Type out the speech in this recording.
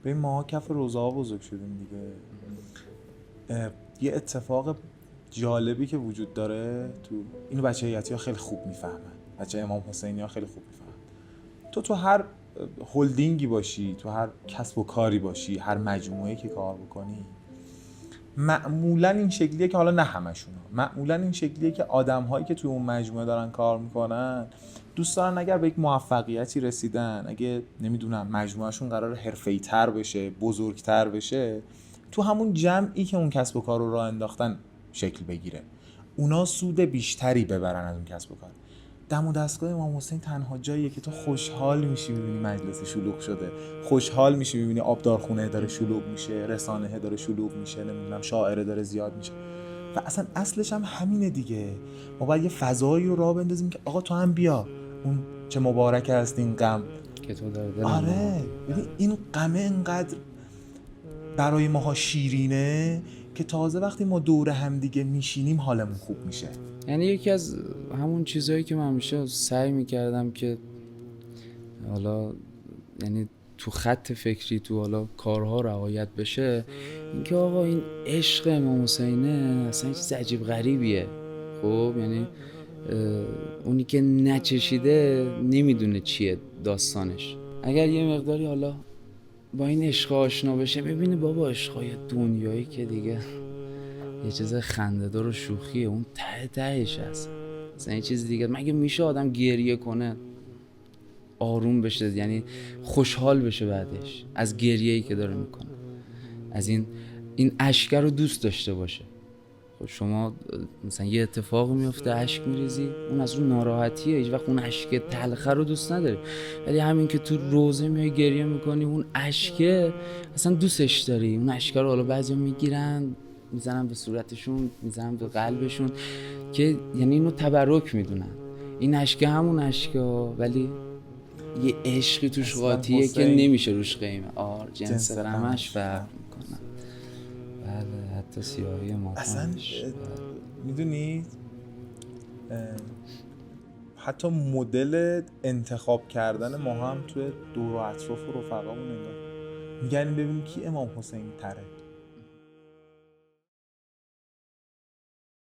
به ما کف روزها بزرگ شدیم دیگه. یه اتفاق جالبی که وجود داره تو اینو بچه هیئتی ها خیلی خوب میفهمن، بچه امام حسینی ها خیلی خوب میفهمن. تو هر هلدینگی باشی، تو هر کسب و کاری باشی، هر مجموعه‌ای که کار بکنی، معمولا این شکلیه که حالا نه همشون، معمولا این شکلیه که آدم‌هایی که توی اون مجموعه دارن کار میکنن دوست دارن اگر به یک موفقیتی رسیدن، اگه نمیدونم مجموعهشون قرار حرفه‌ای‌تر بشه، بزرگتر بشه، تو همون جمعی که اون کسب و کار رو راه انداختن شکل بگیره، اونا سود بیشتری ببرن از اون کسب و کار. دم و دستگاه امام حسین تنها جاییه که تو خوشحال میشی میبینی مجلس شلوغ شده، خوشحال میشی میبینی آبدارخونه داره شلوغ میشه، رسانه داره شلوغ میشه، نمیدونم شاعره داره زیاد میشه. و اصلا اصلش هم همینه دیگه. ما باید یه فضایی رو راه بندازیم که آقا تو هم بیا، اون چه مبارک است این غم که تو در دلم. آره ببین این غمه انقدر برای ماها شیرینه که تازه وقتی ما دور هم دیگه میشینیم حالمون خوب میشه. یعنی یکی از همون چیزهایی که من همیشه سعی میکردم که حالا یعنی تو خط فکری تو حالا کارها رعایت بشه، اینکه آقا این عشق امام حسینه اصلا چیز عجیب غریبیه. خب یعنی اونی که نچشیده نمیدونه چیه داستانش. اگر یه مقداری حالا با این عشق آشنا بشه، ببینه بابا عشقای دنیایی که دیگه یه چیز خنده‌دار و شوخیه، اون ته تهش هست مثلا یه چیز دیگه. مگه میشه آدم گریه کنه آروم بشه، یعنی خوشحال بشه بعدش از گریه‌ای که داره میکنه، از این اشک رو دوست داشته باشه؟ خب شما مثلا یه اتفاق میفته اشک میریزی، اون از اون ناراحتیه، هیچ وقت اون اشک تلخه رو دوست نداری. ولی همین که تو روزه میای گریه میکنی، اون اشکه اصلا دوستش داری. اون اشک رو حالا بعضیا میگیرن میزنن به صورتشون، میزنن به قلبشون، که یعنی اینو تبرک میدونن. این اشک همون اشکا، ولی یه عشقی توش قاطیه که نمیشه روش قیمه. جنس غمش فرق میکنه. بله حتی سیاهی اصلا ماتمش. میدونی حتی مدل انتخاب کردن ما هم توی دور و اطراف و رفقامون نگاه میگن ببینیم کی امام حسین تره.